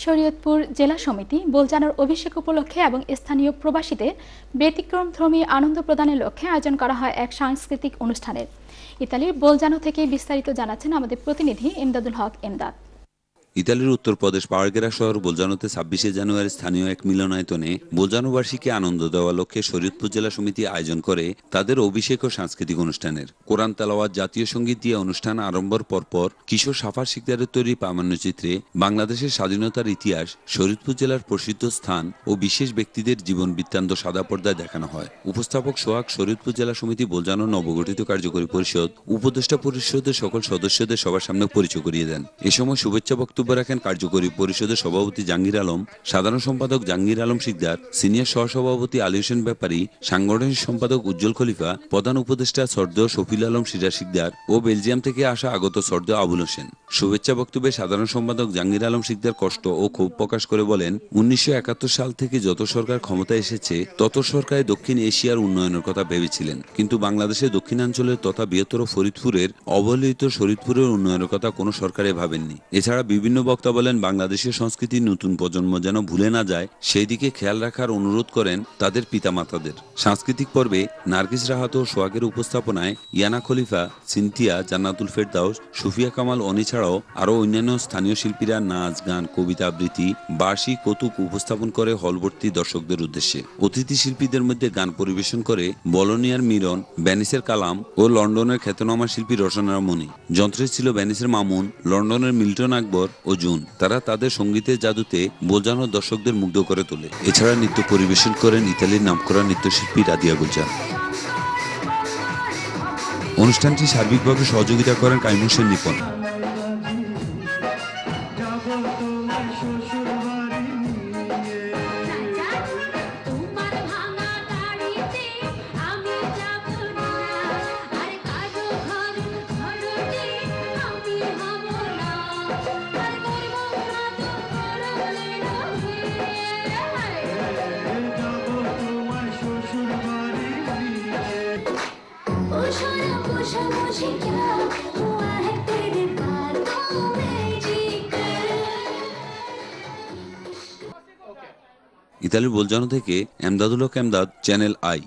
শরীয়তপুর জেলা সমিতি বোলজানোর অভিষেক উপলক্ষে এবং স্থানীয় প্রবাসীদের ব্যতিক্রমধর্মী আনন্দ প্রদানের লক্ষ্যে আয়োজন করা হয় এক সাংস্কৃতিক অনুষ্ঠানের। ইতালির বোলজানো থেকে বিস্তারিত জানাচ্ছেন আমাদের প্রতিনিধি ইমদাদুল হক এমদাদ। ইতালির উত্তরপ্রদেশ পাওয়ারগেরা শহর বোলজানোতে ২৬শে জানুয়ারি স্থানীয় এক মিলনায়তনে বোলজানোবাসীকে আনন্দ দেওয়ার লক্ষ্যে শরীয়তপুর জেলা সমিতি আয়োজন করে তাদের অভিষেক ও সাংস্কৃতিক অনুষ্ঠানের। কোরআন তেলাওয়াত, জাতীয় সঙ্গীত দিয়ে অনুষ্ঠান আরম্ভের পরপর কিশোর সাফার শিকদারের তৈরি প্রামাণ্যচিত্রে বাংলাদেশের স্বাধীনতার ইতিহাস, শরীয়তপুর জেলার প্রসিদ্ধ স্থান ও বিশেষ ব্যক্তিদের জীবন বৃত্তান্ত সাদা পর্দায় দেখানো হয়। উপস্থাপক সোহাগ, শরীয়তপুর জেলা সমিতি বোলজানো নবগঠিত কার্যকরী পরিষদ, উপদেষ্টা পরিষদের সকল সদস্যদের সবার সামনে পরিচয় করিয়ে দেন। এ সময় শুভেচ্ছা বক্তব্য রাখেন কার্যকরী পরিষদের সভাপতি জাহাঙ্গীর আলম, সাধারণ সম্পাদক জাহাঙ্গীর আলম শিকদার, সিনিয়র সহসভাপতি আলী হোসেন ব্যাপারী, সাংগঠনিক সম্পাদক উজ্জ্বল খলিফা, প্রধান উপদেষ্টা সর্দেয় শফিল আলম সিরাজ শিকদার ও বেলজিয়াম থেকে আসা আগত সর্দেয় আবুল হোসেন। শুভেচ্ছা বক্তব্যে সাধারণ সম্পাদক জাহাঙ্গীর আলম শিকদার কষ্ট ও ক্ষোভ প্রকাশ করে বলেন, ১৯৭১ সাল থেকে যত সরকার ক্ষমতায় এসেছে তত সরকার দক্ষিণ এশিয়ার উন্নয়নের কথা ভেবেছিলেন, কিন্তু বাংলাদেশের দক্ষিণাঞ্চলের তথা বৃহত্তর ফরিদপুরের অবহেলিত শরীয়তপুরের উন্নয়নের কথা কোনো সরকারে ভাবেননি। এছাড়া বিভিন্ন বক্তা বলেন, বাংলাদেশের সংস্কৃতির নতুন প্রজন্ম যেন ভুলে না যায় সেই দিকে খেয়াল রাখার অনুরোধ করেন তাদের পিতামাতাদের। সাংস্কৃতিক পর্বে নার্গিস রাহাত ও সোহাগের উপস্থাপনায় ইয়ানা খলিফা, সিনথিয়া, জান্নাতুল ফেরদাউস, সুফিয়া কামাল অনি ছাড়াও আরও অন্যান্য স্থানীয় শিল্পীরা নাচ, গান, কবিতা আবৃত্তি, বার্ষিক কৌতুক উপস্থাপন করে হলভর্তি দর্শকদের উদ্দেশ্যে। অতিথি শিল্পীদের মধ্যে গান পরিবেশন করে বলোনিয়ার মিরন, ভেনিসের কালাম ও লন্ডনের খ্যাতনামা শিল্পী রচনা মণি। যন্ত্রে ছিল ভেনিসের মামুন, লন্ডনের মিল্টন আকবর ও জুন। তারা তাদের সঙ্গীতের জাদুতে বোলজানোর দর্শকদের মুগ্ধ করে তোলে। এছাড়া নৃত্য পরিবেশন করেন ইতালির নামকরা নৃত্যশিল্পী রাদিয়া গুলজার। অনুষ্ঠানটি সার্বিকভাবে সহযোগিতা করেন কাইম হোসেন নিপন। ইতালির বোলজানো থেকে এমদাদুল হক এমদাদ, চ্যানেল আই।